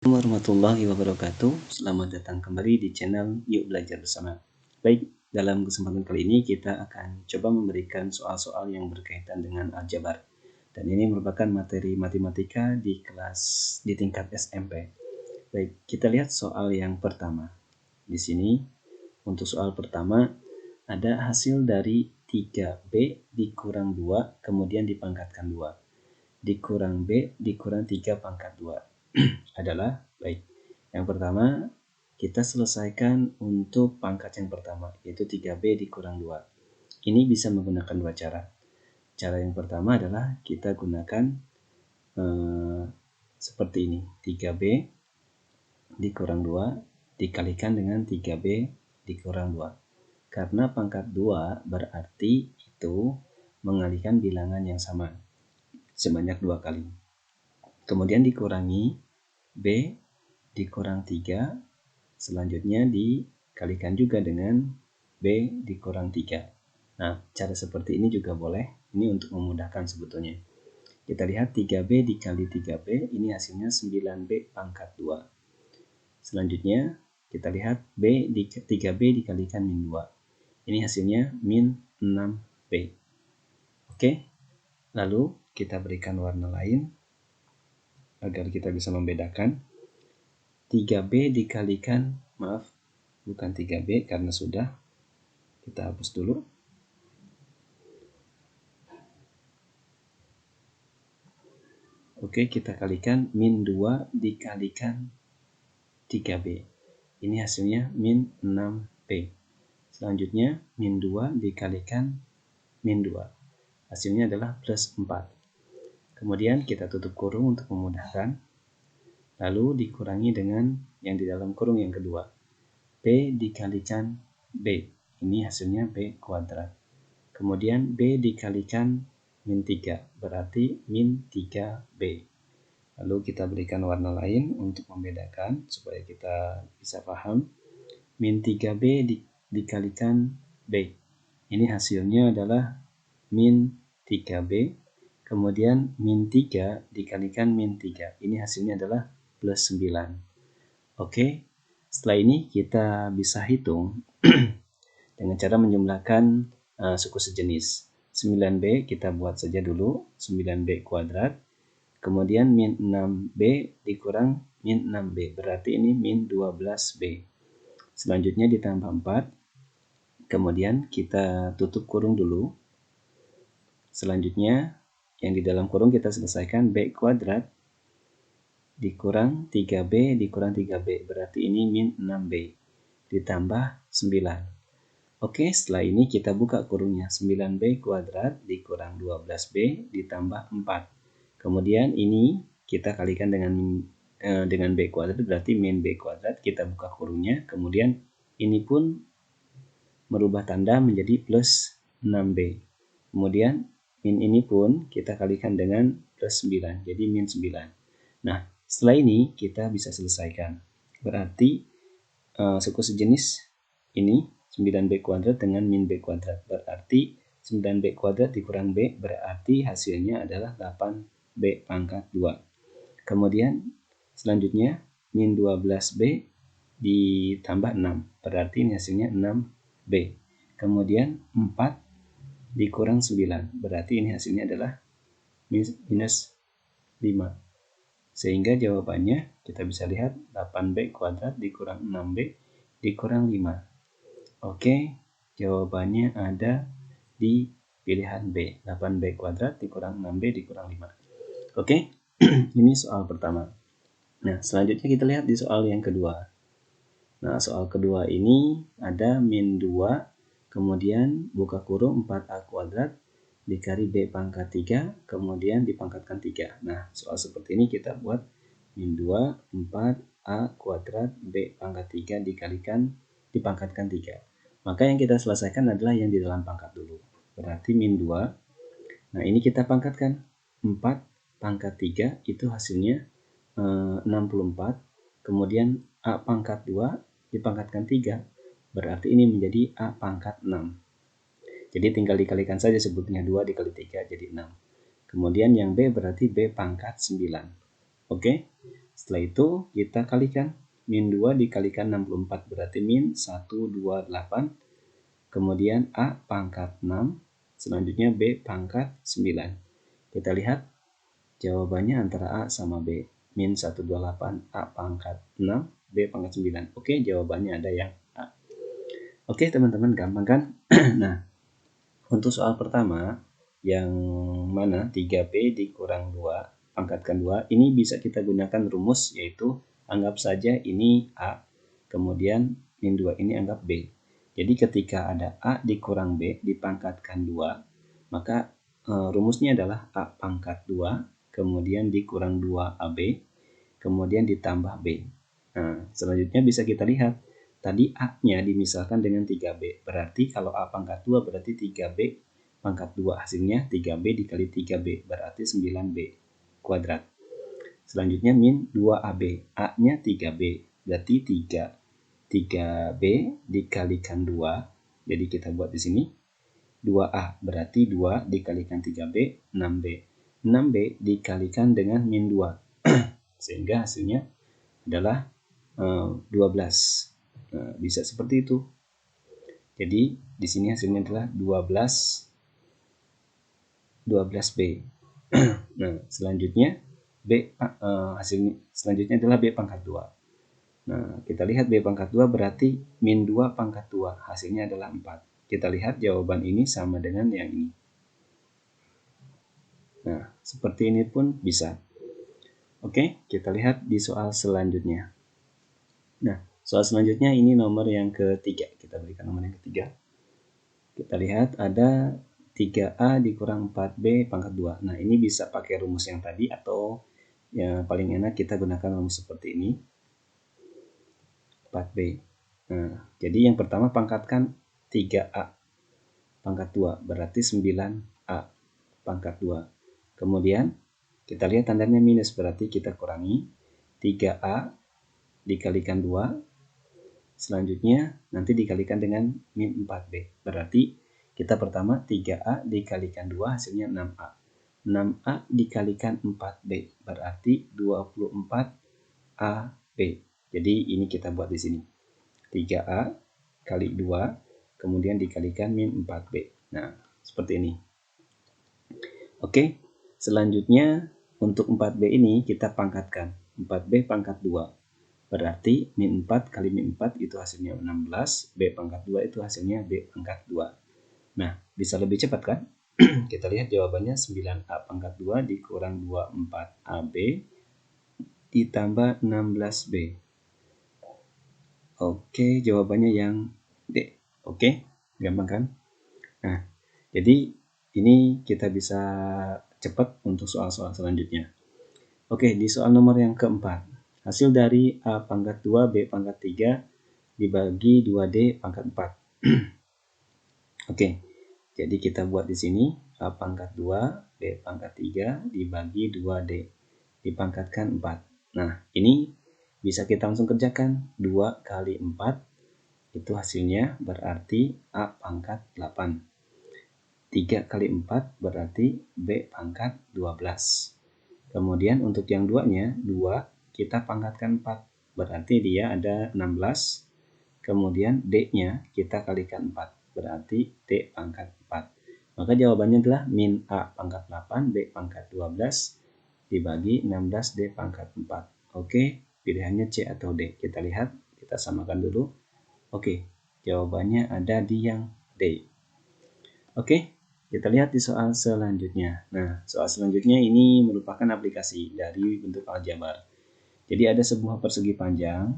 Warahmatullahi wabarakatuh. Selamat datang kembali di channel Yuk Belajar Bersama. Baik, dalam kesempatan kali ini kita akan coba memberikan soal-soal yang berkaitan dengan aljabar. Dan ini merupakan materi matematika di tingkat SMP. Baik, kita lihat soal yang pertama. Di sini untuk soal pertama ada hasil dari 3B dikurang 2 kemudian dipangkatkan 2 dikurang B dikurang 3 pangkat 2 adalah, baik, yang pertama kita selesaikan untuk pangkat yang pertama, yaitu 3B dikurang 2. Ini bisa menggunakan dua cara. Cara yang pertama adalah kita gunakan seperti ini, 3B dikurang 2 dikalikan dengan 3B dikurang 2. Karena pangkat 2 berarti itu mengalihkan bilangan yang sama sebanyak 2 kali. Kemudian dikurangi B dikurang 3, selanjutnya dikalikan juga dengan B dikurang 3. Nah, cara seperti ini juga boleh, ini untuk memudahkan sebetulnya. Kita lihat 3B dikali 3B, ini hasilnya 9B pangkat 2. Selanjutnya, kita lihat 3B dikalikan min 2. Ini hasilnya min 6B. Oke, lalu kita berikan warna lain agar kita bisa membedakan. 3B dikalikan, maaf, bukan 3B karena sudah, kita hapus dulu. Oke, kita kalikan min 2 dikalikan 3B. Ini hasilnya min 6B. Selanjutnya, min 2 dikalikan min 2. Hasilnya adalah plus 4. Kemudian kita tutup kurung untuk memudahkan. Lalu dikurangi dengan yang di dalam kurung yang kedua. B dikalikan B. Ini hasilnya B kuadrat. Kemudian B dikalikan min 3. Berarti min 3B. Lalu kita berikan warna lain untuk membedakan supaya kita bisa paham. Min 3B dikalikan B. Ini hasilnya adalah min 3B. Kemudian min 3 dikalikan min 3. Ini hasilnya adalah plus 9. Oke, setelah ini kita bisa hitung dengan cara menjumlahkan suku sejenis. 9B kita buat saja dulu, 9B kuadrat. Kemudian min 6B dikurang min 6B, berarti ini min 12B. Selanjutnya ditambah 4. Kemudian kita tutup kurung dulu. Selanjutnya yang di dalam kurung kita selesaikan, B kuadrat dikurang 3B dikurang 3B, berarti ini min 6B ditambah 9. Oke, setelah ini kita buka kurungnya. 9B kuadrat dikurang 12B ditambah 4. Kemudian ini kita kalikan dengan B kuadrat, berarti min B kuadrat. Kita buka kurungnya. Kemudian ini pun merubah tanda menjadi plus 6B. Kemudian min ini pun kita kalikan dengan plus 9, jadi min 9. Nah, setelah ini kita bisa selesaikan. Berarti suku sejenis ini 9B kuadrat dengan min B kuadrat. Berarti 9B kuadrat dikurang B berarti hasilnya adalah 8B pangkat 2. Kemudian selanjutnya min 12B ditambah 6. Berarti ini hasilnya 6B. Kemudian 4 dikurang 9. Berarti ini hasilnya adalah minus 5. Sehingga jawabannya kita bisa lihat 8B kuadrat dikurang 6B dikurang 5. Oke, jawabannya ada di pilihan B, 8B kuadrat dikurang 6B dikurang 5. Oke, ini soal pertama. Nah, selanjutnya kita lihat di soal yang kedua. Nah, soal kedua ini ada min 2, kemudian buka kurung 4A kuadrat dikali B pangkat 3, kemudian dipangkatkan 3. Nah, soal seperti ini kita buat min 2, 4A kuadrat B pangkat 3 dipangkatkan 3. Maka yang kita selesaikan adalah yang di dalam pangkat dulu. Berarti min 2. Nah, ini kita pangkatkan. 4 pangkat 3 itu hasilnya 64. Kemudian A pangkat 2 dipangkatkan 3. Berarti ini menjadi A pangkat 6. Jadi tinggal dikalikan saja sebutnya 2 dikali 3 jadi 6. Kemudian yang B berarti B pangkat 9. Oke. Setelah itu kita kalikan. Min 2 dikalikan 64 berarti min 128. Kemudian A pangkat 6. Selanjutnya B pangkat 9. Kita lihat jawabannya antara A sama B. Min 128, A pangkat 6, B pangkat 9. Oke, jawabannya ada yang A. Oke teman-teman, gampang kan? Nah, untuk soal pertama, yang mana 3B dikurang 2, pangkatkan 2, ini bisa kita gunakan rumus, yaitu anggap saja ini A, kemudian min 2 ini anggap B. Jadi ketika ada A dikurang B dipangkatkan 2, maka rumusnya adalah A pangkat 2, kemudian dikurang 2AB, kemudian ditambah B. Nah, selanjutnya bisa kita lihat, tadi A-nya dimisalkan dengan 3B, berarti kalau A pangkat 2 berarti 3B pangkat 2, hasilnya 3B dikali 3B, berarti 9B kuadrat. Selanjutnya min 2AB, A-nya 3B, berarti 3B dikalikan 2, jadi kita buat di sini 2A, berarti 2 dikalikan 3B, 6B. 6B dikalikan dengan min 2, sehingga hasilnya adalah 12. Nah, bisa seperti itu. Jadi di sini hasilnya adalah 12B. Nah, selanjutnya B hasilnya selanjutnya adalah B pangkat 2. Nah, kita lihat B pangkat 2 berarti min 2 pangkat 2, hasilnya adalah 4. Kita lihat jawaban ini sama dengan yang ini. Nah, seperti ini pun bisa. Oke, kita lihat di soal selanjutnya. Nah, soal selanjutnya ini nomor yang ketiga. Kita berikan nomor yang ketiga. Kita lihat ada 3A dikurang 4B pangkat 2. Nah, ini bisa pakai rumus yang tadi atau yang paling enak kita gunakan rumus seperti ini. 4B. Nah, jadi yang pertama pangkatkan 3A pangkat 2, berarti 9A pangkat 2. Kemudian kita lihat tandanya minus, berarti kita kurangi 3A dikalikan 2. Selanjutnya nanti dikalikan dengan min 4B. Berarti kita pertama 3A dikalikan 2 hasilnya 6A. 6A dikalikan 4B berarti 24AB. Jadi ini kita buat di sini. 3A kali 2 kemudian dikalikan min 4B. Nah, seperti ini. Oke, selanjutnya untuk 4B ini kita pangkatkan. 4B pangkat 2. Berarti min 4 kali min 4 itu hasilnya 16. B pangkat 2 itu hasilnya B pangkat 2. Nah, bisa lebih cepat kan? Kita lihat jawabannya 9A pangkat 2 dikurang 24AB ditambah 16B. Oke, jawabannya yang D. Oke, gampang kan? Nah, jadi ini kita bisa cepat untuk soal-soal selanjutnya. Oke, di soal nomor yang keempat. Hasil dari A pangkat 2, B pangkat 3 dibagi 2D pangkat 4. Oke, jadi kita buat di sini A pangkat 2, B pangkat 3 dibagi 2D. Dipangkatkan 4. Nah, ini bisa kita langsung kerjakan. 2 kali 4 itu hasilnya berarti A pangkat 8. 3 kali 4 berarti B pangkat 12. Kemudian untuk yang 2-nya, 2 kita pangkatkan 4. Berarti dia ada 16. Kemudian D-nya kita kalikan 4. Berarti D pangkat 4. Maka jawabannya adalah min A pangkat 8, B pangkat 12 dibagi 16 D pangkat 4. Oke, pilihannya C atau D. Kita lihat, kita samakan dulu. Oke, jawabannya ada di yang D. Oke, kita lihat di soal selanjutnya. Nah, soal selanjutnya ini merupakan aplikasi dari bentuk aljabar. Jadi ada sebuah persegi panjang,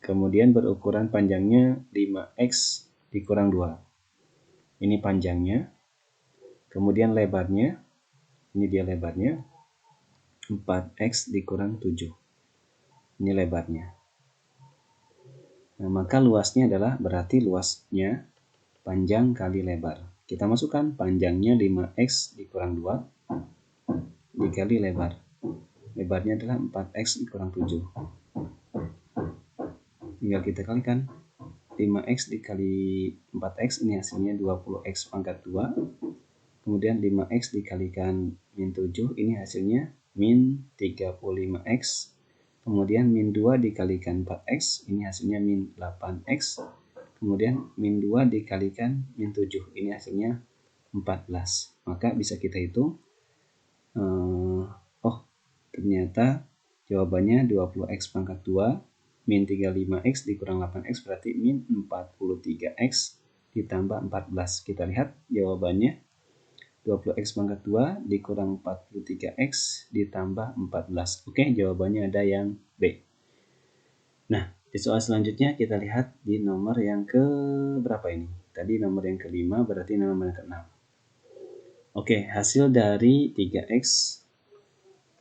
kemudian berukuran panjangnya 5x dikurang 2. Ini panjangnya. Kemudian lebarnya, ini dia lebarnya, 4x dikurang 7. Ini lebarnya. Nah, maka luasnya adalah berarti luasnya panjang kali lebar. Kita masukkan panjangnya 5x dikurang 2 dikali lebar. Lebarnya adalah 4x dikurang 7. Tinggal kita kalikan. 5x dikali 4x ini hasilnya 20x pangkat 2. Kemudian 5x dikalikan min 7 ini hasilnya min 35x, kemudian min 2 dikalikan 4x, ini hasilnya min 8x, kemudian min 2 dikalikan min 7, ini hasilnya 14. Maka bisa kita hitung, ternyata jawabannya 20x pangkat 2 min 35x dikurang 8x berarti min 43x ditambah 14. Kita lihat jawabannya 20x pangkat 2 dikurang 43x ditambah 14. Oke, jawabannya ada yang B. Nah, di soal selanjutnya kita lihat di nomor yang ke berapa ini? Tadi nomor yang ke-5, berarti nomor yang ke-6. Oke, hasil dari 3x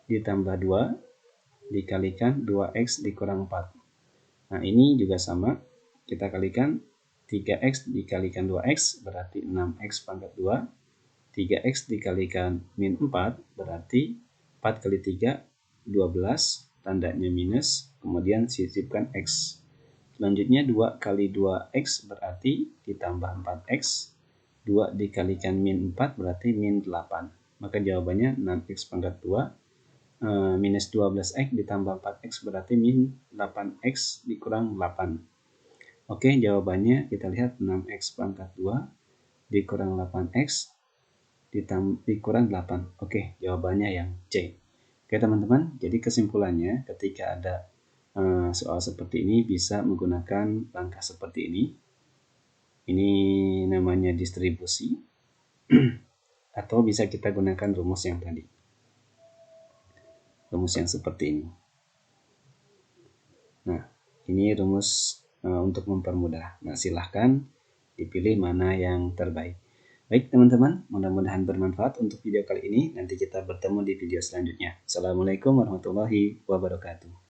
ditambah 2 dikalikan 2x dikurang 4. Nah, ini juga sama. Kita kalikan 3x dikalikan 2x berarti 6x pangkat 2. 3x dikalikan min 4 berarti 4 kali 3 12, tandanya minus, kemudian sisipkan x. Selanjutnya 2 kali 2x berarti ditambah 4x, 2 dikalikan min 4 berarti min 8. Maka jawabannya 6x pangkat 2 minus 12x ditambah 4x berarti min 8x dikurang 8. Oke, jawabannya kita lihat 6x pangkat 2 dikurang 8x dikurang 8. Oke, jawabannya yang C. Oke teman-teman, jadi kesimpulannya ketika ada soal seperti ini bisa menggunakan langkah seperti ini. Ini namanya distribusi atau bisa kita gunakan rumus yang tadi. Rumus yang seperti ini. Nah, ini rumus untuk mempermudah. Nah, silahkan dipilih mana yang terbaik. Baik teman-teman, mudah-mudahan bermanfaat untuk video kali ini. Nanti kita bertemu di video selanjutnya. Assalamualaikum warahmatullahi wabarakatuh.